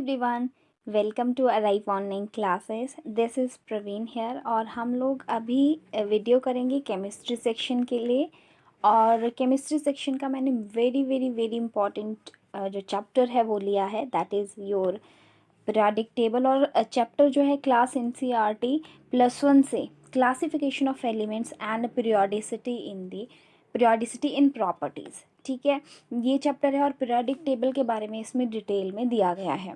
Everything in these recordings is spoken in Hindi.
Everyone, welcome to arrive online classes. This is Praveen here और हम लोग अभी वीडियो करेंगे केमिस्ट्री सेक्शन के लिए। और केमिस्ट्री सेक्शन का मैंने वेरी वेरी वेरी इंपॉर्टेंट जो चैप्टर है वो लिया है, that is your periodic table. और चैप्टर जो है क्लास एनसीईआरटी +1 से classification of elements and periodicity in properties. ठीक है, ये चैप्टर है और पीरियोडिक टेबल के बारे में इसमें डिटेल में दिया गया है।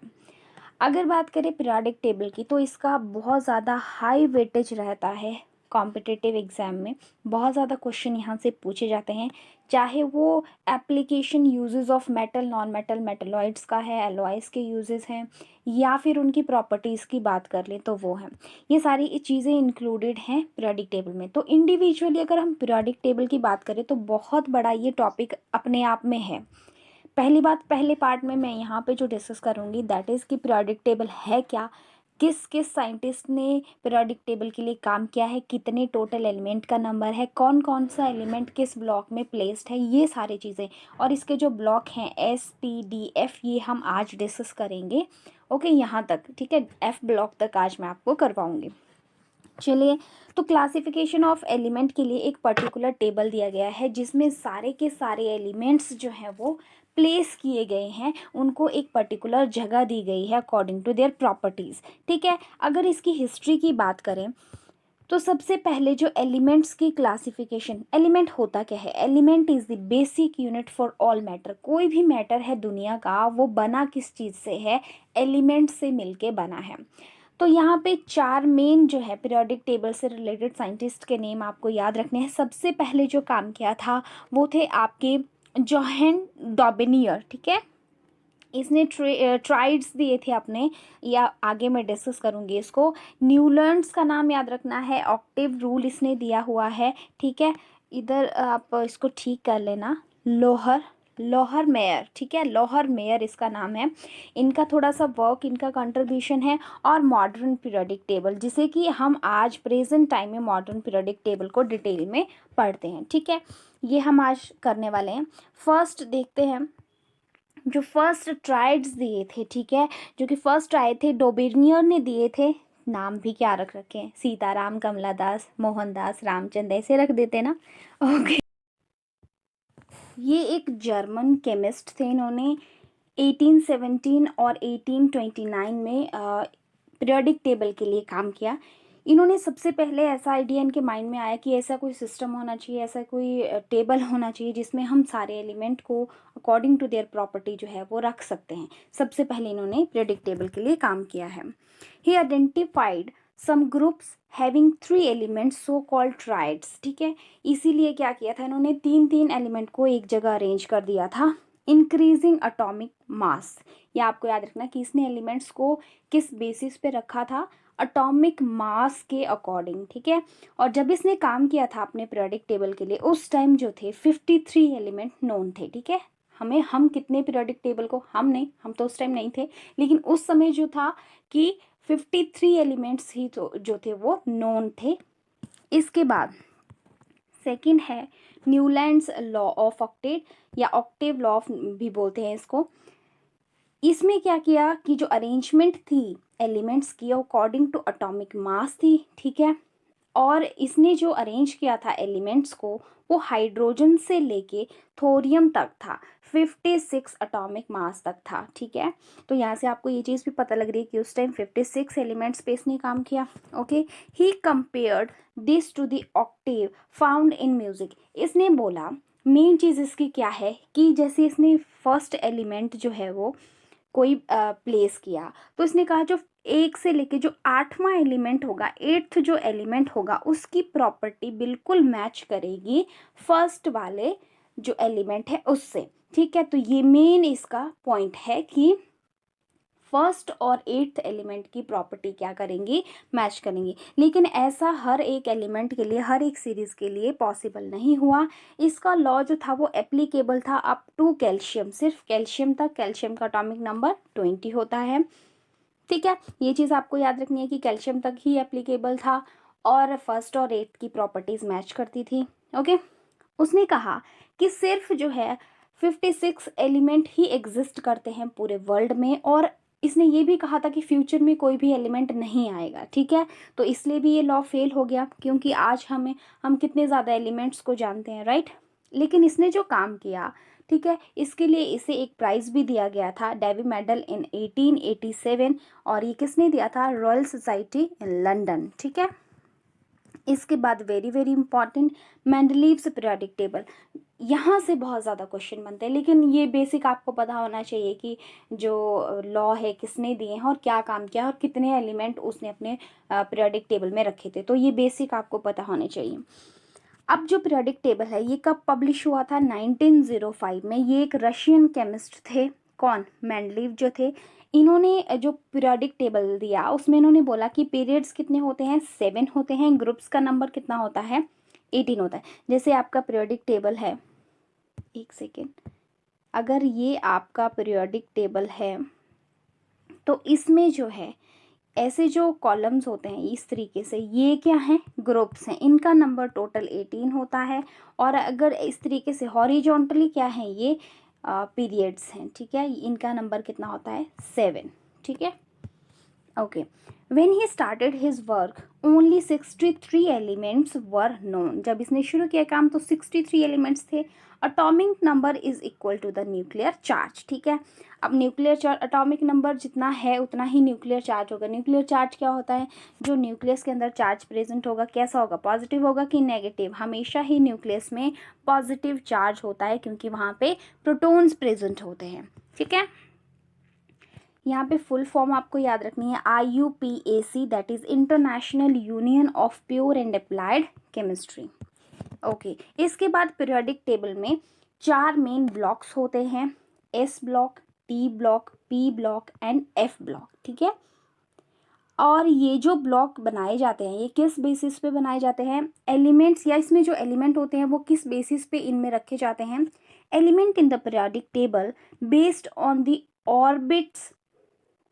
अगर बात करें पीरियोडिक टेबल की तो इसका बहुत ज़्यादा हाई वेटेज रहता है कॉम्पिटिटिव एग्ज़ाम में। बहुत ज़्यादा क्वेश्चन यहाँ से पूछे जाते हैं, चाहे वो application uses of metal, non metal, metalloids का है, एलॉयज़ के यूजेस हैं, या फिर उनकी प्रॉपर्टीज़ की बात कर लें तो वो हैं। ये सारी चीज़ें इंक्लूडेड हैं पीरियोडिक टेबल में। तो इंडिविजुअली अगर हम पीरियोडिक टेबल की बात करें तो बहुत बड़ा ये टॉपिक अपने आप में है। पहली बात, पहले पार्ट में मैं यहाँ पे जो डिस्कस करूँगी दैट इज़ कि पीरियोडिक टेबल है क्या, किस किस साइंटिस्ट ने पीरियोडिक टेबल के लिए काम किया है, कितने टोटल एलिमेंट का नंबर है, कौन कौन सा एलिमेंट किस ब्लॉक में प्लेस्ड है, ये सारी चीज़ें। और इसके जो ब्लॉक हैं S, P, D, F, ये हम आज डिस्कस करेंगे। ओके, यहाँ तक ठीक है, F ब्लॉक तक आज मैं आपको करवाऊँगी। चलिए, तो क्लासिफिकेशन ऑफ एलिमेंट के लिए एक पर्टिकुलर टेबल दिया गया है जिसमें सारे के सारे एलिमेंट्स जो हैं वो प्लेस किए गए हैं, उनको एक पर्टिकुलर जगह दी गई है अकॉर्डिंग टू देयर प्रॉपर्टीज़। ठीक है, अगर इसकी हिस्ट्री की बात करें तो सबसे पहले जो एलिमेंट्स की क्लासिफिकेशन, एलिमेंट होता क्या है? Element is the basic unit for all matter. कोई भी मैटर है दुनिया का, वो बना किस चीज़ से है? एलिमेंट से मिलके बना है। तो यहाँ पे 4 मेन जो है पीरियोडिक टेबल से रिलेटेड साइंटिस्ट के नेम आपको याद रखने हैं। सबसे पहले जो काम किया था वो थे आपके जोहान डॉबिनियर। ठीक है, इसने ट्राइड्स दिए थे अपने, या आगे मैं डिस्कस करूँगी इसको। न्यूलैंड्स का नाम याद रखना है, ऑक्टेव रूल इसने दिया हुआ है। ठीक है, इधर आप इसको ठीक कर लेना, लोहर मेयर। ठीक है, लोहर मेयर इसका नाम है। इनका थोड़ा सा वर्क, इनका कंट्रीब्यूशन है। और मॉडर्न पीरियोडिक टेबल, जिसे कि हम आज प्रेजेंट टाइम में मॉडर्न पीरियोडिक टेबल को डिटेल में पढ़ते हैं। ठीक है, ये हम आज करने वाले हैं। फर्स्ट देखते हैं जो फर्स्ट ट्राइड्स दिए थे। ठीक है, जो कि फर्स्ट आए थे डोबेनियर ने दिए थे। नाम भी क्या रख रखे हैं, सीताराम, कमलादास, मोहनदास, रामचंद्र, ऐसे रख देते ना। ओके, ये एक जर्मन केमिस्ट थे। इन्होंने 1817 और 1829 में पीरियोडिक टेबल के लिए काम किया। इन्होंने सबसे पहले ऐसा आइडिया इनके माइंड में आया कि ऐसा कोई सिस्टम होना चाहिए, ऐसा कोई टेबल होना चाहिए जिसमें हम सारे एलिमेंट को अकॉर्डिंग टू देयर प्रॉपर्टी जो है वो रख सकते हैं। सबसे पहले इन्होंने पीरियोडिक टेबल के लिए काम किया है। He identified some groups having 3 elements, so called triads. ठीक है, इसीलिए क्या किया था इन्होंने, 3 एलिमेंट को एक जगह अरेंज कर दिया था। इंक्रीजिंग अटोमिक मास, या आपको याद रखना कि इसने एलिमेंट्स को किस बेसिस पे रखा था, अटोमिक मास के अकॉर्डिंग। ठीक है, और जब इसने काम किया था अपने पीरियोडिक टेबल के लिए, उस टाइम जो थे 53 एलिमेंट नोन थे। ठीक है, हम कितने पीरियोडिक टेबल को, हम तो उस टाइम नहीं थे, लेकिन उस समय जो था कि 53 एलिमेंट्स ही तो जो थे वो नोन थे। इसके बाद सेकंड है न्यूलैंड्स लॉ ऑफ ऑक्टेव, या ऑक्टेव लॉ भी बोलते हैं इसको। इसमें क्या किया कि जो अरेंजमेंट थी एलिमेंट्स की अकॉर्डिंग टू एटॉमिक मास थी। ठीक है, और इसने जो अरेंज किया था एलिमेंट्स को, वो हाइड्रोजन से लेके थोरियम तक था, 56 एटॉमिक मास तक था। ठीक है, तो यहाँ से आपको ये चीज़ भी पता लग रही है कि उस टाइम 56 एलिमेंट्स पे इसने काम किया। Okay, he compared this to the octave found in music. इसने बोला मेन चीज़ इसकी क्या है कि जैसे इसने फर्स्ट एलिमेंट जो है वो कोई प्लेस किया, तो इसने कहा जो 1 से लेके जो 8वां एलिमेंट होगा, 8th जो एलिमेंट होगा, उसकी प्रॉपर्टी बिल्कुल मैच करेगी फर्स्ट वाले जो एलिमेंट है उससे। ठीक है, तो ये मेन इसका पॉइंट है कि फर्स्ट और 8th एलिमेंट की प्रॉपर्टी क्या करेंगी, मैच करेंगी। लेकिन ऐसा हर एक एलिमेंट के लिए, हर एक सीरीज के लिए पॉसिबल नहीं हुआ। इसका लॉ जो था वो एप्लीकेबल था अप टू कैल्शियम, सिर्फ कैल्शियम तक। कैल्शियम का एटॉमिक नंबर 20 होता है। ठीक है, ये चीज़ आपको याद रखनी है कि कैल्शियम तक ही एप्लीकेबल था और फर्स्ट और 8th की प्रॉपर्टीज मैच करती थी। ओके, उसने कहा कि सिर्फ जो है 56 एलिमेंट ही एग्जिस्ट करते हैं पूरे वर्ल्ड में, और इसने ये भी कहा था कि फ्यूचर में कोई भी एलिमेंट नहीं आएगा, ठीक है। तो इसलिए भी ये लॉ फेल हो गया, क्योंकि आज हम कितने ज़्यादा एलिमेंट्स को जानते हैं, राइट। लेकिन इसने जो काम किया, ठीक है, इसके लिए इसे एक प्राइज़ भी दिया गया था, डेवी मेडल इन 1887, और ये किसने दिया था, रॉयल सोसाइटी इन लंदन, ठीक है। इसके बाद very very important, Mendeleev's periodic table. यहाँ से बहुत ज़्यादा क्वेश्चन बनते हैं, लेकिन ये बेसिक आपको पता होना चाहिए कि जो लॉ है किसने दिए हैं और क्या काम किया और कितने एलिमेंट उसने अपने पीरियोडिक टेबल में रखे थे, तो ये बेसिक आपको पता होने चाहिए। अब जो पीरियोडिक टेबल है ये कब पब्लिश हुआ था, 1905 में। ये एक रशियन केमिस्ट थे, कौन, मेंडलीव जो थे। इन्होंने जो पीरियोडिक टेबल दिया उसमें इन्होंने बोला कि पीरियड्स कितने होते हैं, 7 होते हैं, ग्रुप्स का नंबर कितना होता है, 18 होता है। जैसे आपका पीरियोडिक टेबल है, एक सेकेंड, अगर ये आपका पीरियोडिक टेबल है तो इसमें जो है ऐसे जो कॉलम्स होते हैं इस तरीके से, ये क्या हैं, ग्रुप्स हैं, इनका नंबर टोटल 18 होता है। और अगर इस तरीके से हॉरिजॉन्टली क्या है, ये पीरियड्स हैं, ठीक है, इनका नंबर कितना होता है, 7, ठीक है। Okay, when he started his work only 63 elements were known। जब इसने शुरू किया काम तो 63 एलिमेंट्स थे। Atomic number is equal to the nuclear charge, ठीक है। अब न्यूक्लियर चार्ज, अटोमिक नंबर जितना है उतना ही न्यूक्लियर चार्ज होगा। न्यूक्लियर चार्ज क्या होता है, जो न्यूक्लियस के अंदर चार्ज प्रेजेंट होगा कैसा होगा, पॉजिटिव होगा कि नेगेटिव, हमेशा ही न्यूक्लियस में पॉजिटिव चार्ज होता है, क्योंकि वहाँ पे प्रोटॉन्स प्रेजेंट होते हैं, ठीक है। यहाँ पे फुल फॉर्म आपको याद रखनी है, IUPAC, that is international union of pure and applied chemistry. Okay, इसके बाद पीरियोडिक टेबल में 4 मेन ब्लॉक्स होते हैं, S block, T block, P block and F block, ठीक है। और ये जो ब्लॉक बनाए जाते हैं ये किस बेसिस पे बनाए जाते हैं, एलिमेंट्स, या इसमें जो एलिमेंट होते हैं वो किस बेसिस पे इनमें रखे जाते हैं, element in the periodic table based on the orbits,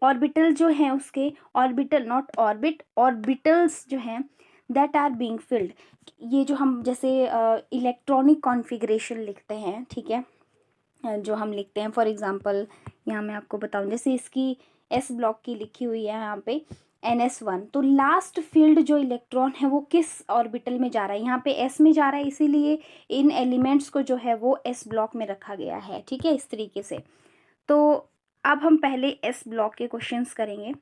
orbital जो हैं उसके, ऑर्बिटल नॉट ऑर्बिट, ऑर्बिटल्स जो हैं दैट आर बीइंग फिल्ड। ये जो हम जैसे इलेक्ट्रॉनिक कॉन्फ़िगरेशन लिखते हैं, ठीक है, जो हम लिखते हैं, फॉर एग्जांपल यहाँ मैं आपको बताऊँ, जैसे इसकी S ब्लॉक की लिखी हुई है यहाँ पे NS1, तो लास्ट फील्ड जो इलेक्ट्रॉन है वो किस ऑर्बिटल में जा रहा है, यहाँ पे S में जा रहा है, इसीलिए इन एलिमेंट्स को जो है वो S ब्लॉक में रखा गया है, ठीक है, इस तरीके से। तो अब हम पहले S ब्लॉक के क्वेश्चंस करेंगे।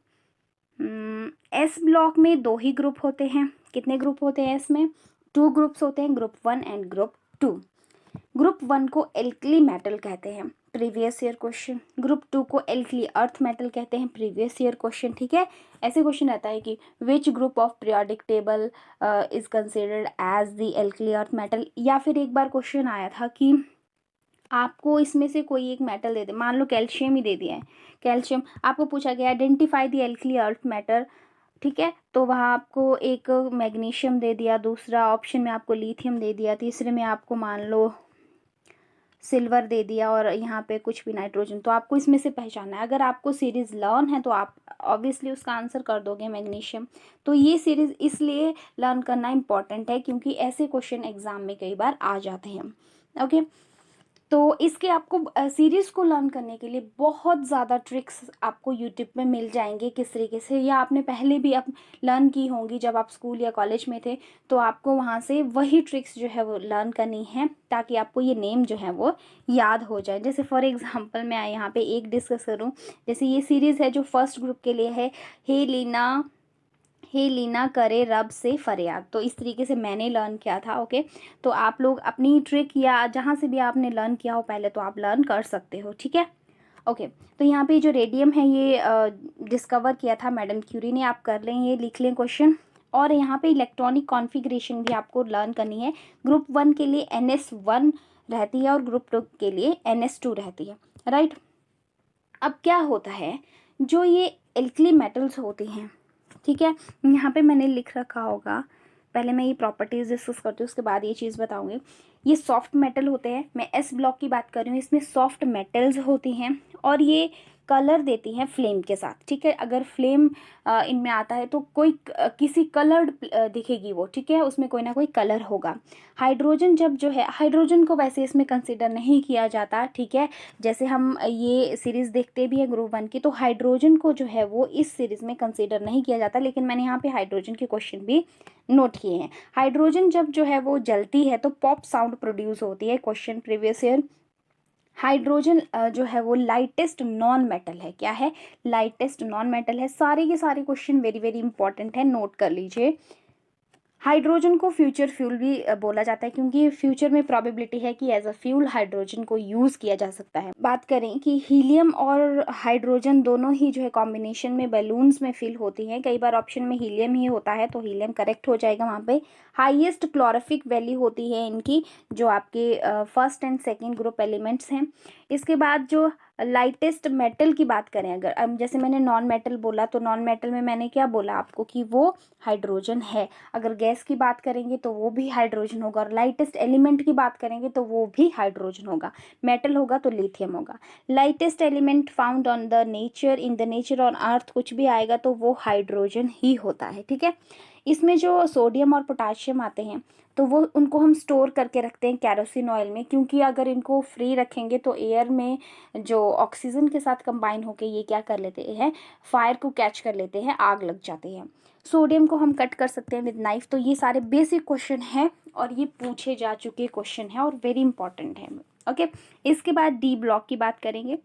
S ब्लॉक में 2 ही ग्रुप होते हैं, कितने ग्रुप होते हैं इसमें, 2 ग्रुप्स होते हैं, ग्रुप 1 एंड ग्रुप 2। ग्रुप 1 को एल्कली मेटल कहते हैं, प्रीवियस ईयर क्वेश्चन। ग्रुप 2 को एल्कली अर्थ मेटल कहते हैं, प्रीवियस ईयर क्वेश्चन, ठीक है। ऐसे क्वेश्चन रहता है कि which group of periodic table is considered as the alkali earth metal, या फिर एक बार क्वेश्चन आया था कि आपको इसमें से कोई एक मेटल दे दे, मान लो कैल्शियम ही दे दिया है, कैल्शियम आपको पूछा गया identify the alkali earth metal, ठीक है, तो वहाँ आपको एक मैग्नीशियम दे दिया, दूसरा ऑप्शन में आपको लिथियम दे दिया, तीसरे में आपको मान लो सिल्वर दे दिया, और यहाँ पे कुछ भी नाइट्रोजन, तो आपको इसमें से पहचानना है। अगर आपको सीरीज़ लर्न है तो आप ऑब्वियसली उसका आंसर कर दोगे मैग्नीशियम। तो ये सीरीज़ इसलिए लर्न करना इम्पॉर्टेंट है क्योंकि ऐसे क्वेश्चन एग्जाम में कई बार आ जाते हैं, ओके। तो इसके आपको सीरीज़ को लर्न करने के लिए बहुत ज़्यादा ट्रिक्स आपको यूट्यूब में मिल जाएंगे, किस तरीके से, या आपने पहले भी अब लर्न की होंगी जब आप स्कूल या कॉलेज में थे, तो आपको वहाँ से वही ट्रिक्स जो है वो लर्न करनी है ताकि आपको ये नेम जो है वो याद हो जाए। जैसे फॉर एग्जांपल मैं यहाँ पे एक डिस्कस करूँ, जैसे ये सीरीज़ है जो फर्स्ट ग्रुप के लिए है, हे लीना करे रब से फरियाद, तो इस तरीके से मैंने लर्न किया था, ओके। तो आप लोग अपनी ट्रिक या जहाँ से भी आपने लर्न किया हो पहले तो आप लर्न कर सकते हो, ठीक है, ओके। तो यहाँ पे जो रेडियम है ये डिस्कवर किया था मैडम क्यूरी ने, आप कर लें, ये लिख लें क्वेश्चन। और यहाँ पे इलेक्ट्रॉनिक कॉन्फ़िगरेशन भी आपको लर्न करनी है। ग्रुप 1 के लिए NS1 रहती है और ग्रुप 2 के लिए NS2 रहती है, राइट। अब क्या होता है, जो ये एल्कली मेटल्स होती हैं, ठीक है, यहाँ पे मैंने लिख रखा होगा, पहले मैं ये प्रॉपर्टीज़ डिस्कस करती हूँ उसके बाद ये चीज़ बताऊँगी। ये सॉफ्ट मेटल होते हैं। मैं एस ब्लॉक की बात कर रही हूँ, इसमें सॉफ्ट मेटल्स होती हैं और ये कलर देती हैं फ्लेम के साथ, ठीक है। अगर फ्लेम इनमें आता है तो कोई किसी कलर्ड दिखेगी वो, ठीक है, उसमें कोई ना कोई कलर होगा। हाइड्रोजन जब जो है, हाइड्रोजन को वैसे इसमें कंसिडर नहीं किया जाता, ठीक है। जैसे हम ये सीरीज़ देखते भी हैं ग्रुप 1 की, तो हाइड्रोजन को जो है वो इस सीरीज़ में कंसिडर नहीं किया जाता, लेकिन मैंने यहाँ पे हाइड्रोजन के क्वेश्चन भी नोट किए हैं। हाइड्रोजन जब जो है वो जलती है तो पॉप साउंड प्रोड्यूस होती है। Question previous year. हाइड्रोजन जो है वो लाइटेस्ट नॉन मेटल है। क्या है? लाइटेस्ट नॉन मेटल है। सारे के सारे क्वेश्चन वेरी वेरी इंपॉर्टेंट है, नोट कर लीजिए। हाइड्रोजन को फ्यूचर फ्यूल भी बोला जाता है, क्योंकि फ्यूचर में प्रोबेबिलिटी है कि एज अ फ्यूल हाइड्रोजन को यूज़ किया जा सकता है। बात करें कि हीलियम और हाइड्रोजन दोनों ही जो है कॉम्बिनेशन में बैलून्स में फिल होती हैं। कई बार ऑप्शन में हीलियम ही होता है, तो हीलियम करेक्ट हो जाएगा वहाँ पे। हाईएस्ट क्लोरोफिक वैल्यू होती है इनकी, जो आपके first and second group elements हैं। इसके बाद जो लाइटेस्ट मेटल की बात करें, अगर अब जैसे मैंने नॉन मेटल बोला, तो नॉन मेटल में मैंने क्या बोला आपको कि वो हाइड्रोजन है। अगर गैस की बात करेंगे तो वो भी हाइड्रोजन होगा, और लाइटेस्ट एलिमेंट की बात करेंगे तो वो भी हाइड्रोजन होगा। मेटल होगा तो लिथियम होगा। Lightest element found on the nature, in the nature on earth, कुछ भी आएगा तो वो हाइड्रोजन ही होता है, ठीक है। इसमें जो सोडियम और पोटाशियम आते हैं तो वो उनको हम स्टोर करके रखते हैं कैरोसिन ऑयल में, क्योंकि अगर इनको फ्री रखेंगे तो एयर में जो ऑक्सीजन के साथ कंबाइन होके ये क्या कर लेते हैं, फायर को कैच कर लेते हैं, आग लग जाती है। सोडियम को हम कट कर सकते हैं विद नाइफ। तो ये सारे बेसिक क्वेश्चन हैं और ये पूछे जा चुके क्वेश्चन हैं और वेरी इंपॉर्टेंट है, ओके। इसके बाद डी ब्लॉक की बात करेंगे।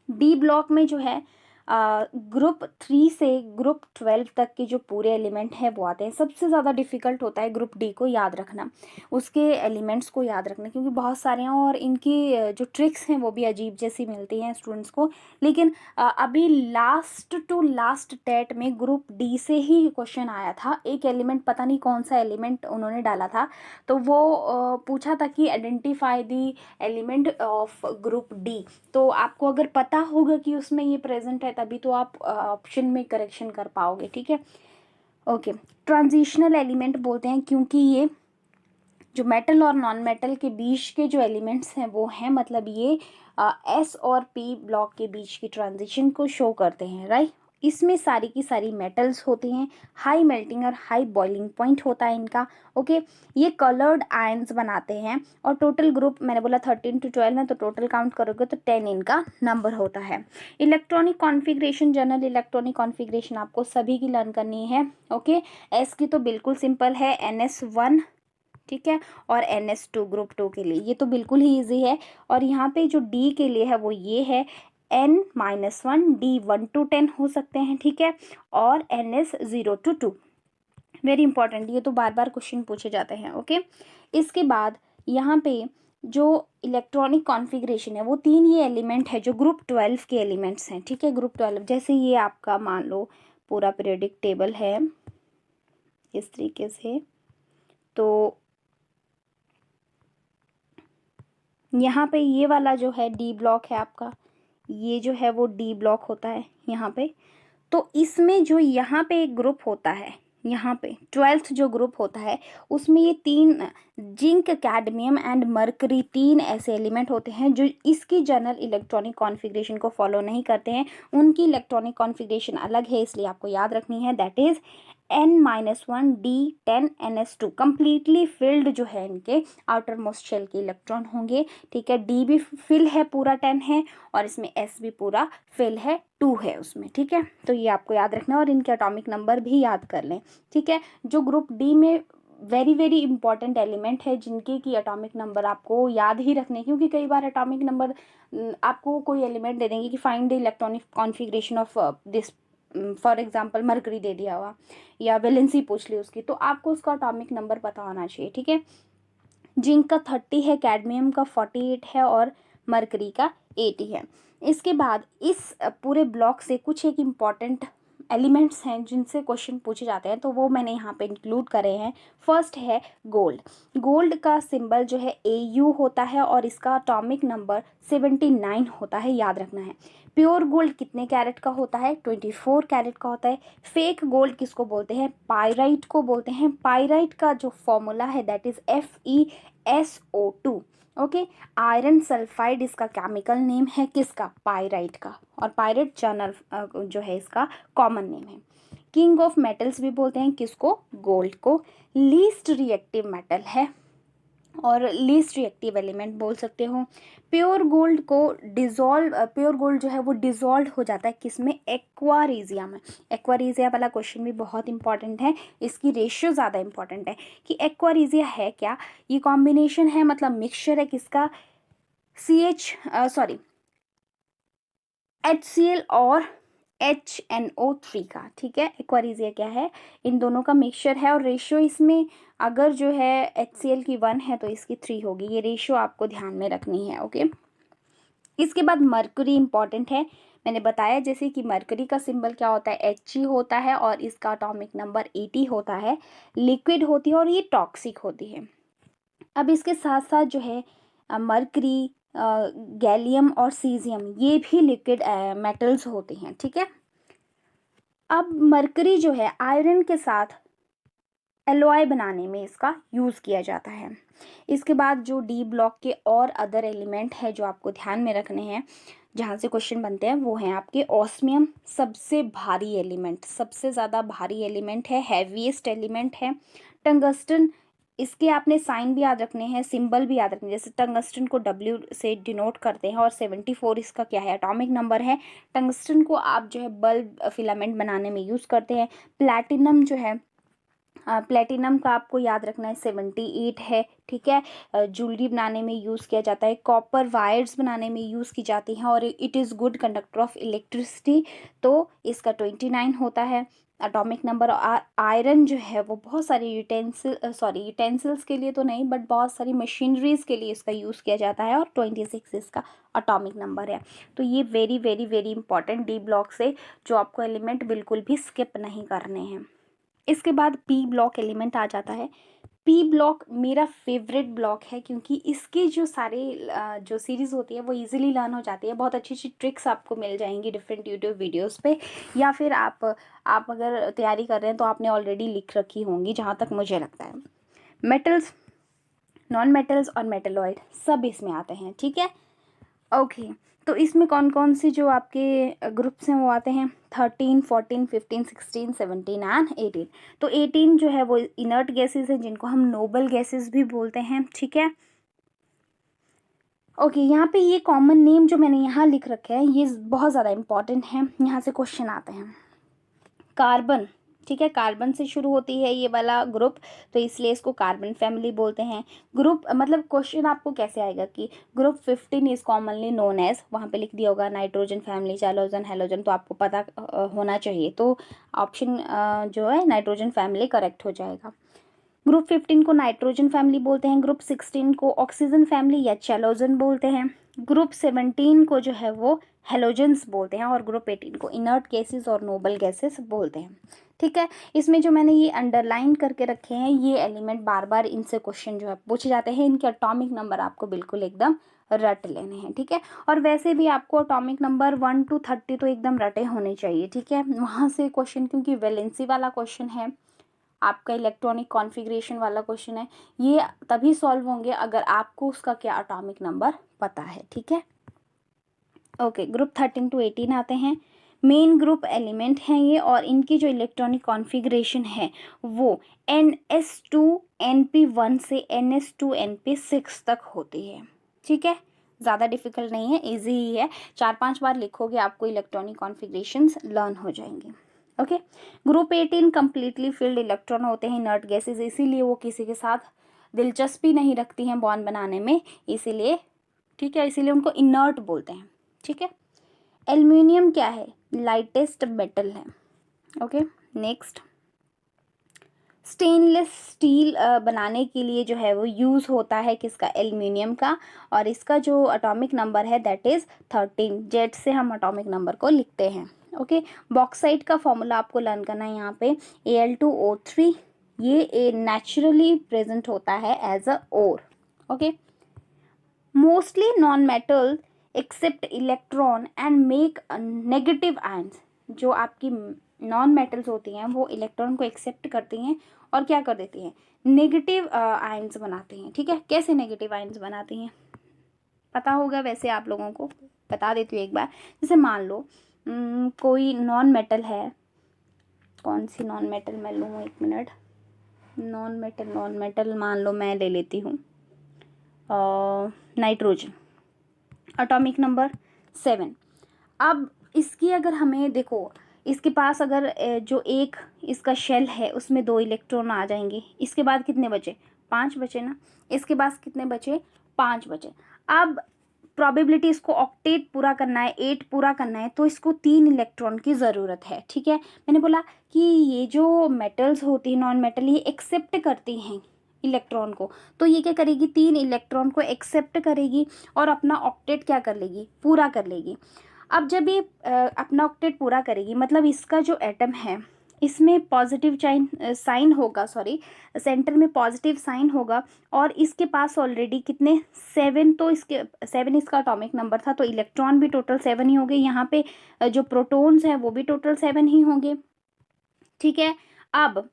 डी ब्लॉक में जो है ग्रुप 3 से ग्रुप 12 तक के जो पूरे एलिमेंट हैं वो आते हैं। सबसे ज़्यादा डिफ़िकल्ट होता है ग्रुप डी को याद रखना, उसके एलिमेंट्स को याद रखना, क्योंकि बहुत सारे हैं और इनकी जो ट्रिक्स हैं वो भी अजीब जैसी मिलती हैं स्टूडेंट्स को। लेकिन अभी लास्ट टू लास्ट टेट में ग्रुप डी से ही क्वेश्चन आया था। एक एलिमेंट, पता नहीं कौन सा एलिमेंट उन्होंने डाला था, तो वो पूछा था कि identify the element of group D. तो आपको अगर पता होगा कि उसमें ये प्रेजेंट है तभी तो आप ऑप्शन में करेक्शन कर पाओगे, ठीक है, ओके। ट्रांजिशनल एलिमेंट बोलते हैं क्योंकि ये जो मेटल और नॉन मेटल के बीच के जो एलिमेंट्स हैं वो हैं, मतलब ये एस और पी ब्लॉक के बीच की ट्रांजिशन को शो करते हैं, राइट। इसमें सारी की सारी मेटल्स होती हैं। हाई मेल्टिंग और हाई बॉइलिंग पॉइंट होता है इनका, ओके। ये कलर्ड आयंस बनाते हैं और टोटल ग्रुप मैंने बोला 13 to 12 है, तो टोटल काउंट करोगे तो 10 इनका नंबर होता है। Electronic configuration, general electronic configuration आपको सभी की लर्न करनी है, ओके। एस की तो बिल्कुल सिंपल है, NS1, ठीक है, और NS2 ग्रुप 2 के लिए ये तो बिल्कुल ही इजी है। और यहाँ पे जो डी के लिए है वो ये है N-1, D 1 to 10 हो सकते हैं, ठीक है, और NS 0 to 2। वेरी इंपॉर्टेंट, ये तो बार बार क्वेश्चन पूछे जाते हैं, ओके। इसके बाद यहाँ पे जो इलेक्ट्रॉनिक कॉन्फ़िगरेशन है वो 3 ये एलिमेंट है जो ग्रुप 12 के एलिमेंट्स हैं, ठीक है। ग्रुप 12 जैसे ये आपका मान लो पूरा पीरियोडिक टेबल है इस तरीके से, तो यहाँ पे ये वाला जो है डी ब्लॉक है आपका, ये जो है वो डी ब्लॉक होता है यहाँ पे। तो इसमें जो यहाँ पे एक ग्रुप होता है, यहाँ पे 12th जो ग्रुप होता है उसमें ये 3 जिंक, कैडमियम एंड मरकरी, 3 ऐसे एलिमेंट होते हैं जो इसकी जनरल इलेक्ट्रॉनिक कॉन्फ़िगरेशन को फॉलो नहीं करते हैं। उनकी इलेक्ट्रॉनिक कॉन्फ़िगरेशन अलग है, इसलिए आपको याद रखनी है, that is N-1 D 10 NS2। Completely field जो है इनके आउटर मोस्ट शेल के इलेक्ट्रॉन होंगे, ठीक है। डी भी फिल है, पूरा 10 है, और इसमें एस भी पूरा फिल है, 2 है उसमें, ठीक है। तो ये आपको याद रखना है और इनके एटॉमिक नंबर भी याद कर लें, ठीक है। जो ग्रुप डी में वेरी वेरी इंपॉर्टेंट एलिमेंट है जिनके की एटॉमिक नंबर आपको याद ही रखने, क्योंकि कई बार एटॉमिक नंबर आपको कोई एलिमेंट दे देंगे कि find the electronic configuration of this, for example mercury दे दिया हुआ या वैलेंसी पूछ ली उसकी, तो आपको उसका एटॉमिक नंबर पता होना चाहिए, ठीक है। जिंक का 30 है, कैडमियम का 48 है और मरकरी का 80 है। इसके बाद इस पूरे ब्लॉक से कुछ एक इम्पॉर्टेंट एलिमेंट्स हैं जिनसे क्वेश्चन पूछे जाते हैं, तो वो मैंने यहाँ पे इंक्लूड करे हैं। फर्स्ट है गोल्ड। गोल्ड का सिंबल जो है AU होता है और इसका एटॉमिक नंबर 79 होता है, याद रखना है। प्योर गोल्ड कितने कैरेट का होता है? 24 कैरेट का होता है। फेक गोल्ड किसको बोलते हैं? पायराइट को बोलते हैं। पायराइट का जो फॉर्मूला है that is SO2। Okay, iron sulphide इसका केमिकल नेम है किसका, पायराइट का, और पायराइट जर्नल जो है इसका कॉमन नेम है। किंग ऑफ मेटल्स भी बोलते हैं किसको, गोल्ड को। लीस्ट रिएक्टिव मेटल है और लीस्ट रिएक्टिव एलिमेंट बोल सकते हो। प्योर गोल्ड को प्योर गोल्ड जो है वो डिजॉल्व हो जाता है किसमें, एक्वारेजिया में। एक्वारेजिया वाला क्वेश्चन भी बहुत इंपॉर्टेंट है, इसकी रेशियो ज़्यादा इंपॉर्टेंट है कि एक्वारेजिया है क्या। ये कॉम्बिनेशन है, मतलब मिक्सचर है किसका, HCl और HNO3 का। ठीक है, एक्वारेजिया क्या है, इन दोनों का मिक्सचर है, और रेशियो इसमें अगर जो है HCl की 1 है तो इसकी 3 होगी। ये रेशियो आपको ध्यान में रखनी है। ओके, इसके बाद मरकरी इंपॉर्टेंट है। मैंने बताया जैसे कि मरकरी का सिंबल क्या होता है, Hg होता है, और इसका एटॉमिक नंबर 80 होता है। लिक्विड होती है और ये टॉक्सिक होती है। अब इसके साथ साथ जो है मरकरी, गैलियम और सीजियम, ये भी लिक्विड मेटल्स होते हैं। ठीक है, अब मरकरी जो है आयरन के साथ एलॉय बनाने में इसका यूज़ किया जाता है। इसके बाद जो डी ब्लॉक के और अदर एलिमेंट है जो आपको ध्यान में रखने हैं, जहाँ से क्वेश्चन बनते हैं, वो हैं आपके ऑस्मियम, सबसे भारी एलिमेंट, सबसे ज़्यादा भारी एलिमेंट है, हैवीएस्ट एलिमेंट है। टंगस्टन, इसके आपने साइन भी याद रखने हैं, सिंबल भी याद रखने हैं। जैसे टंगस्टन को W से डिनोट करते हैं, और 74 इसका क्या है, एटॉमिक नंबर है। टंगस्टन को आप जो है बल्ब फिलामेंट बनाने में यूज़ करते हैं। प्लैटिनम जो है, प्लेटिनम का आपको याद रखना है, 78 है। ठीक है, ज्वेलरी बनाने में यूज़ किया जाता है। कॉपर वायर्स बनाने में यूज़ की जाती हैं, और it is good conductor of electricity, तो इसका 29 होता है एटॉमिक नंबर। आयरन जो है वो बहुत सारी यूटेंसिल्स के लिए तो नहीं, बट बहुत सारी मशीनरीज के लिए इसका यूज़ किया जाता है, और 26 इसका एटॉमिक नंबर है। तो ये very very very important D block से जो आपको एलिमेंट बिल्कुल भी स्किप नहीं करने हैं। इसके बाद पी ब्लॉक एलिमेंट आ जाता है। पी ब्लॉक मेरा फेवरेट ब्लॉक है, क्योंकि इसके जो सारे जो सीरीज़ होती है वो इजीली लर्न हो जाती है। बहुत अच्छी अच्छी ट्रिक्स आपको मिल जाएंगी डिफरेंट यूट्यूब वीडियोस पे, या फिर आप अगर तैयारी कर रहे हैं तो आपने ऑलरेडी लिख रखी होंगी, जहाँ तक मुझे लगता है। मेटल्स, नॉन मेटल्स और मेटलॉइड सब इसमें आते हैं। ठीक है, ओके, तो इसमें कौन कौन सी जो आपके ग्रुप्स हैं वो आते हैं, 13, 14, 15, 16, 17 एंड 18। तो 18 जो है वो इनर्ट गैसेस हैं, जिनको हम नोबल गैसेस भी बोलते हैं। ठीक है, ओके, यहाँ पे ये कॉमन नेम जो मैंने यहाँ लिख रखे हैं ये बहुत ज़्यादा इंपॉर्टेंट है, यहाँ से क्वेश्चन आते हैं। कार्बन, ठीक है, कार्बन से शुरू होती है ये वाला ग्रुप, तो इसलिए इसको कार्बन फैमिली बोलते हैं। ग्रुप मतलब क्वेश्चन आपको कैसे आएगा कि group 15 is commonly known as, वहाँ पे लिख दिया होगा नाइट्रोजन फैमिली, चैलोजन, हेलोजन, तो आपको पता होना चाहिए, तो ऑप्शन जो है नाइट्रोजन फैमिली करेक्ट हो जाएगा। ग्रुप 15 को नाइट्रोजन फैमिली बोलते हैं। ग्रुप 16 को ऑक्सीजन फैमिली या चैलोजन बोलते हैं। ग्रुप 17 को जो है वो हेलोजेंस बोलते हैं, और ग्रुप 18 को इनर्ट गैसेस और नोबल गैसेस बोलते हैं। ठीक है, इसमें जो मैंने ये अंडरलाइन करके रखे हैं ये एलिमेंट बार बार इनसे क्वेश्चन जो है पूछे जाते हैं, इनके एटॉमिक नंबर आपको बिल्कुल एकदम रट लेने हैं। ठीक है, और वैसे भी आपको एटॉमिक नंबर 1 to 30 तो एकदम रटे होने चाहिए। ठीक है, वहाँ से क्वेश्चन, क्योंकि वैलेंसी वाला क्वेश्चन है, आपका इलेक्ट्रॉनिक कॉन्फ़िगरेशन वाला क्वेश्चन है, ये तभी सॉल्व होंगे अगर आपको उसका क्या एटॉमिक नंबर पता है। ठीक है, ओके, ग्रुप 13 to 18 आते हैं। मेन ग्रुप एलिमेंट हैं ये, और इनकी जो इलेक्ट्रॉनिक कॉन्फ़िगरेशन है वो NS2Np1 से NS2Np6 तक होती है। ठीक है, ज़्यादा डिफिकल्ट नहीं है, इजी ही है, 4-5 बार लिखोगे आपको इलेक्ट्रॉनिक कॉन्फ़िगरेशंस लर्न हो जाएंगे। Okay, group 18 completely field electron होते हैं, इनर्ट गैसेज, इसीलिए वो किसी के साथ दिलचस्पी नहीं रखती हैं बॉन्ड बनाने में, इसीलिए, ठीक है, इसीलिए उनको इनर्ट बोलते हैं। ठीक है, एल्युमिनियम क्या है, लाइटेस्ट मेटल है। ओके, नेक्स्ट, स्टेनलेस स्टील बनाने के लिए जो है वो यूज़ होता है किसका, एल्युमिनियम का, और इसका जो एटॉमिक नंबर है दैट इज़ 13, जेड से हम एटॉमिक नंबर को लिखते हैं। ओके, बॉक्साइट का फॉर्मूला आपको लर्न करना है यहाँ पे, Al2O3, ये नेचुरली प्रेजेंट होता है as a ore. Okay, mostly non metal accept electron and make negative ions, जो आपकी नॉन मेटल्स होती हैं वो इलेक्ट्रॉन को एक्सेप्ट करती हैं और क्या कर देती हैं, नेगेटिव आयन्स बनाते हैं। ठीक है, कैसे नेगेटिव आयन्स बनाते हैं पता होगा वैसे आप लोगों को, बता देती हूँ एक बार। जैसे मान लो कोई नॉन मेटल है, कौन सी नॉन मेटल मैं लूँ, एक मिनट। नॉन मेटल मान लो मैं ले लेती हूँ नाइट्रोजन, एटॉमिक नंबर 7। अब इसकी अगर हमें देखो, इसके पास अगर जो एक इसका शेल है उसमें 2 इलेक्ट्रॉन आ जाएंगे, इसके बाद कितने बचे, 5 बचे ना, इसके पास कितने बचे, 5 बचे। अब प्रोबेबिलिटी इसको ऑक्टेट पूरा करना है, 8 पूरा करना है, तो इसको 3 इलेक्ट्रॉन की ज़रूरत है। ठीक है, मैंने बोला कि ये जो मेटल्स होती है नॉन मेटल, ये एक्सेप्ट करती हैं इलेक्ट्रॉन को, तो ये क्या करेगी, 3 इलेक्ट्रॉन को एक्सेप्ट करेगी और अपना ऑक्टेट क्या कर लेगी, पूरा कर लेगी। अब जब ये अपना ऑक्टेट पूरा करेगी, मतलब इसका जो एटम है इसमें पॉजिटिव साइन होगा, सॉरी सेंटर में पॉजिटिव साइन होगा, और इसके पास ऑलरेडी कितने 7, तो इसके 7 इसका एटॉमिक नंबर था, तो इलेक्ट्रॉन भी टोटल 7 ही होंगे। यहाँ पे जो प्रोटॉन्स हैं वो भी टोटल 7 ही होंगे। ठीक है, अब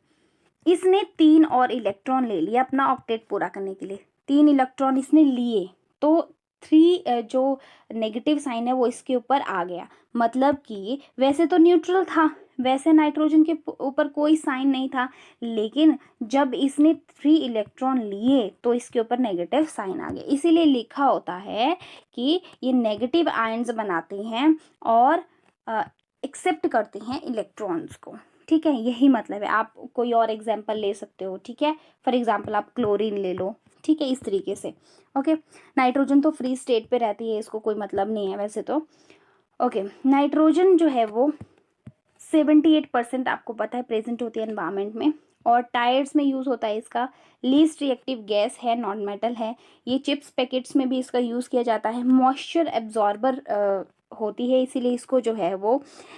इसने 3 और इलेक्ट्रॉन ले लिया अपना ऑक्टेट पूरा करने के लिए, 3 इलेक्ट्रॉन इसने लिए, तो 3 जो नेगेटिव साइन है वो इसके ऊपर आ गया। मतलब कि वैसे तो न्यूट्रल था, वैसे नाइट्रोजन के ऊपर कोई साइन नहीं था, लेकिन जब इसने 3 इलेक्ट्रॉन लिए तो इसके ऊपर नेगेटिव साइन आ गया। इसीलिए लिखा होता है कि ये नेगेटिव आयन्स बनाते हैं और एक्सेप्ट करते हैं इलेक्ट्रॉन्स को। ठीक है, यही मतलब है। आप कोई और एग्जाम्पल ले सकते हो। ठीक है, फॉर एग्जाम्पल आप क्लोरीन ले लो। ठीक है, इस तरीके से। ओके, नाइट्रोजन तो फ्री स्टेट पे रहती है, इसको कोई मतलब नहीं है वैसे तो। ओके, नाइट्रोजन जो है वो 78% आपको पता है प्रेजेंट होती है एनवायरमेंट में, और टायर्स में यूज़ होता है इसका। लीस्ट रिएक्टिव गैस है, नॉन मेटल है। ये चिप्स पैकेट्स में भी इसका यूज़ किया जाता है। मॉइस्चर एब्जॉर्बर होती है, इसीलिए इसको जो है वो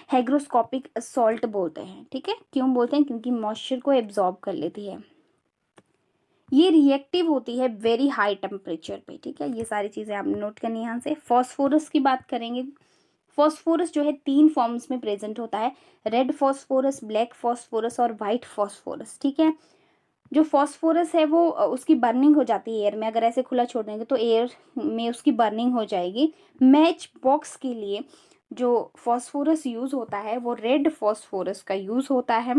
हाइग्रोस्कोपिक सॉल्ट बोलते हैं। ठीक है, क्यों बोलते हैं, क्योंकि मॉइस्चर को एब्जॉर्ब कर लेती है। ये रिएक्टिव होती है वेरी हाई टेम्परेचर पे। ठीक है, ये सारी चीज़ें आपने नोट करनी है। यहाँ से फॉस्फोरस की बात करेंगे। फॉस्फोरस जो है 3 फॉर्म्स में प्रेजेंट होता है, रेड फॉस्फोरस, ब्लैक फॉस्फोरस और वाइट फॉस्फोरस। ठीक है, जो फॉस्फोरस है वो उसकी बर्निंग हो जाती है एयर में, अगर ऐसे खुला छोड़ देंगे तो एयर में उसकी बर्निंग हो जाएगी। मैच बॉक्स के लिए जो फॉस्फोरस यूज़ होता है वो रेड फॉस्फोरस का यूज़ होता है।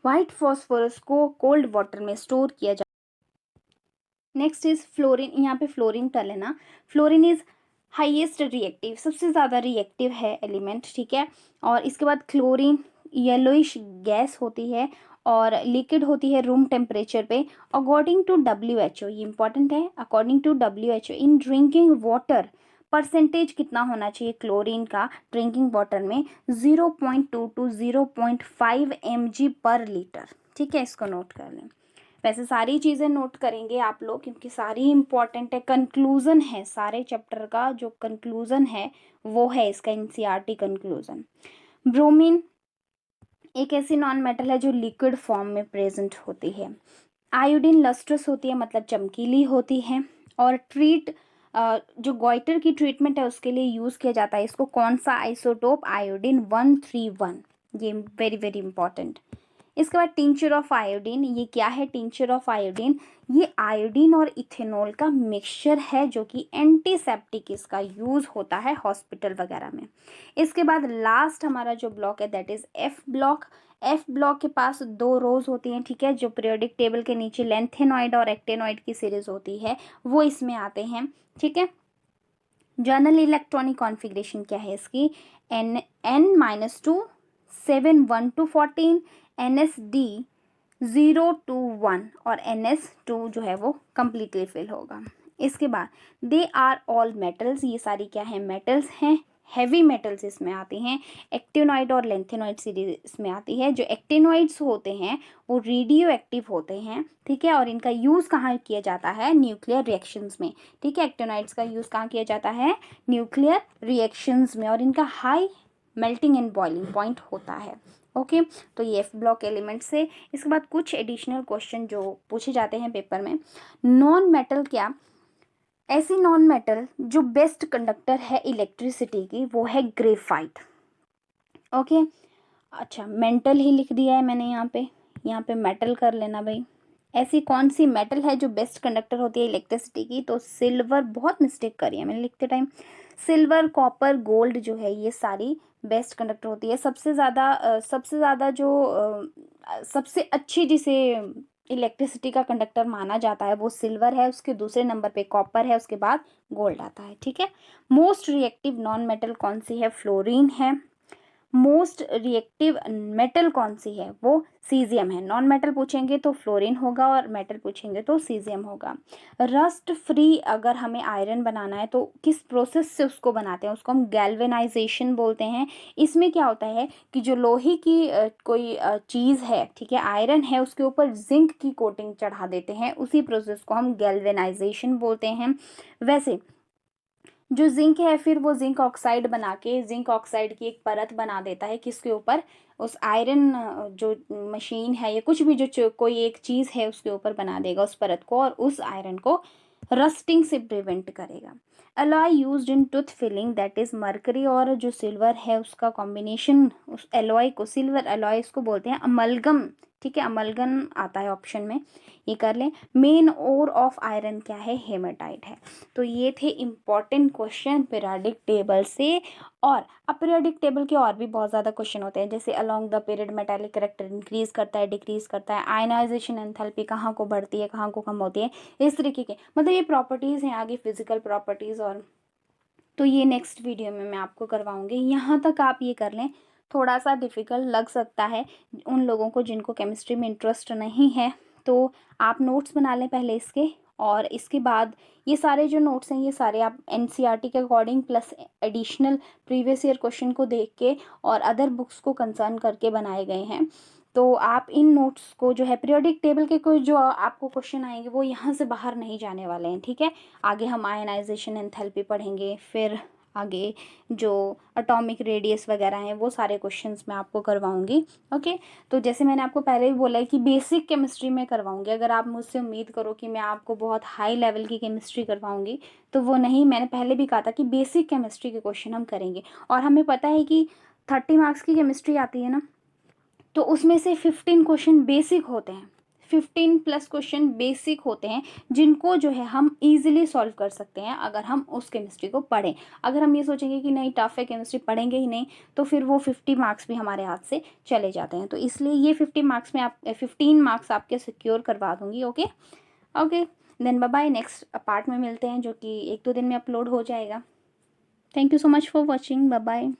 वाइट फॉस्फोरस को कोल्ड वाटर में स्टोर किया जाता है। नेक्स्ट इज फ्लोरीन, यहाँ पे फ्लोरीन का लेना। फ्लोरीन इज हाईएस्ट रिएक्टिव, सबसे ज़्यादा रिएक्टिव है एलिमेंट। ठीक है, और इसके बाद क्लोरीन येलोइश गैस होती है और लिक्विड होती है रूम टेम्परेचर पे। अकॉर्डिंग टू WHO, ये इंपॉर्टेंट है, according to WHO in drinking water percentage कितना होना चाहिए क्लोरीन का ड्रिंकिंग वाटर में, 0.2 to 0.5 mg पर लीटर। ठीक है, इसको नोट कर लें। वैसे सारी चीज़ें नोट करेंगे आप लोग, क्योंकि सारी इंपॉर्टेंट है। कंक्लूज़न है सारे चैप्टर का, जो कंक्लूज़न है वो है इसका NCERT कंक्लूज़न। ब्रोमीन एक ऐसी नॉन मेटल है जो लिक्विड फॉर्म में प्रेजेंट होती है। आयोडीन लस्ट्रस होती है, मतलब चमकीली होती है। और जो गॉइटर की ट्रीटमेंट है उसके लिए यूज़ किया जाता है इसको। कौन सा आइसोटोप, आयोडीन 131, ये वेरी वेरी इंपॉर्टेंट। इसके बाद टिंचर ऑफ आयोडीन, ये क्या है टिंचर ऑफ आयोडीन, ये आयोडीन और इथेनॉल का मिक्सचर है जो कि एंटीसेप्टिक इसका यूज़ होता है हॉस्पिटल वगैरह में। इसके बाद लास्ट हमारा जो ब्लॉक है that is F block. F block के पास 2 रोज होती हैं। ठीक है, जो पीरियोडिक टेबल के नीचे लेंथेनॉइड और एक्टेनॉइड की सीरीज होती है वो इसमें आते हैं। ठीक है, जर्नल इलेक्ट्रॉनिक कॉन्फ़िगरेशन क्या है इसकी, N-2 7 1 to 14, NSD 0 to 1 और NS2 जो है वो कम्प्लीटली फिल होगा। इसके बाद दे आर ऑल मेटल्स, ये सारी क्या है, मेटल्स हैं। हैवी मेटल्स इसमें आती हैं। एक्टिनॉइड और लेंथेनॉइड सीरीज इसमें आती है। जो एक्टिनॉइड्स होते हैं वो रेडियो एक्टिव होते हैं। ठीक है, और इनका यूज़ कहाँ किया जाता है, न्यूक्लियर रिएक्शंस में। ठीक है, एक्टिनॉइड्स का यूज़ कहाँ किया जाता है, न्यूक्लियर रिएक्शंस में, और इनका high melting and boiling point होता है। ओके, तो ये एफ ब्लॉक एलिमेंट से। इसके बाद कुछ एडिशनल क्वेश्चन जो पूछे जाते हैं पेपर में। नॉन मेटल क्या, ऐसी नॉन मेटल जो बेस्ट कंडक्टर है इलेक्ट्रिसिटी की वो है ग्रेफाइट। ओके, अच्छा मेंटल ही लिख दिया है मैंने यहाँ पे मेटल कर लेना भाई। ऐसी कौन सी मेटल है जो बेस्ट कंडक्टर होती है इलेक्ट्रिसिटी की? तो सिल्वर, बहुत मिस्टेक करी है मैंने लिखते टाइम। सिल्वर, कॉपर, गोल्ड जो है ये सारी बेस्ट कंडक्टर होती है। सबसे ज़्यादा जो सबसे अच्छी जिसे इलेक्ट्रिसिटी का कंडक्टर माना जाता है वो सिल्वर है, उसके दूसरे नंबर पे कॉपर है, उसके बाद गोल्ड आता है। ठीक है। मोस्ट रिएक्टिव नॉन मेटल कौन सी है? फ्लोरीन है। मोस्ट रिएक्टिव मेटल कौन सी है? वो सीजियम है। नॉन मेटल पूछेंगे तो फ्लोरीन होगा और मेटल पूछेंगे तो सीजियम होगा। रस्ट फ्री अगर हमें आयरन बनाना है तो किस प्रोसेस से उसको बनाते हैं? उसको हम गैल्वेनाइजेशन बोलते हैं। इसमें क्या होता है कि जो लोहे की कोई चीज़ है, ठीक है, आयरन है, उसके ऊपर जिंक की कोटिंग चढ़ा देते हैं, उसी प्रोसेस को हम गैल्वेनाइजेशन बोलते हैं। वैसे जो जिंक है फिर वो जिंक ऑक्साइड बना के जिंक ऑक्साइड की एक परत बना देता है, किसके ऊपर? उस आयरन जो मशीन है या कुछ भी जो कोई एक चीज़ है उसके ऊपर बना देगा उस परत को, और उस आयरन को रस्टिंग से प्रिवेंट करेगा। Alloy used in tooth filling that is mercury और जो सिल्वर है उसका कॉम्बिनेशन, उस एलॉय को, सिल्वर एलॉय इसको बोलते हैं अमलगम। ठीक है, अमलगम आता है ऑप्शन में, ये कर लें। मेन ओर ऑफ आयरन क्या है? हेमाटाइट है। तो ये थे इम्पॉर्टेंट क्वेश्चन पीरियोडिक टेबल से। और अब पीरियोडिक टेबल के और भी बहुत ज़्यादा क्वेश्चन होते हैं, जैसे along the period metallic character increase करता है, डिक्रीज करता है, आयनाइजेशन एंथैल्पी कहाँ को बढ़ती है, कहाँ को कम होती है, इस तरीके के, मतलब ये प्रॉपर्टीज़ हैं आगे, फिजिकल प्रॉपर्टीज़। और तो ये नेक्स्ट वीडियो में मैं आपको करवाऊंगी। यहाँ तक आप ये कर लें। थोड़ा सा डिफ़िकल्ट लग सकता है उन लोगों को जिनको केमिस्ट्री में इंटरेस्ट नहीं है, तो आप नोट्स बना लें पहले इसके, और इसके बाद ये सारे जो नोट्स हैं ये सारे आप एनसीईआरटी के according plus additional previous year question को देख के और अदर बुक्स को कंसर्न करके बनाए गए हैं। तो आप इन नोट्स को जो है पीरियोडिक टेबल के कोई जो आपको क्वेश्चन आएंगे वो यहाँ से बाहर नहीं जाने वाले हैं। ठीक है। आगे हम आयनाइजेशन एंथैल्पी पढ़ेंगे, फिर आगे जो एटॉमिक रेडियस वगैरह हैं वो सारे क्वेश्चंस मैं आपको करवाऊंगी। ओके। तो जैसे मैंने आपको पहले ही बोला है कि बेसिक केमिस्ट्री में करवाऊंगी। अगर आप मुझसे उम्मीद करो कि मैं आपको बहुत हाई लेवल की केमिस्ट्री करवाऊंगी तो वो नहीं, मैंने पहले भी कहा था कि बेसिक केमिस्ट्री के क्वेश्चन हम करेंगे। और हमें पता है कि 30 मार्क्स की केमिस्ट्री आती है ना, तो उसमें से 15 क्वेश्चन बेसिक होते हैं, 15 प्लस क्वेश्चन बेसिक होते हैं जिनको जो है हम इजीली सॉल्व कर सकते हैं अगर हम उस केमिस्ट्री को पढ़ें। अगर हम ये सोचेंगे कि नहीं टफ है केमिस्ट्री, पढ़ेंगे ही नहीं, तो फिर वो 50 मार्क्स भी हमारे हाथ से चले जाते हैं। तो इसलिए ये 15 मार्क्स आपके सिक्योर करवा दूंगी। Okay. Okay, then bye bye. Next part में मिलते हैं जो कि 1-2 दिन में अपलोड हो जाएगा। Thank you so much for watching. Bye bye.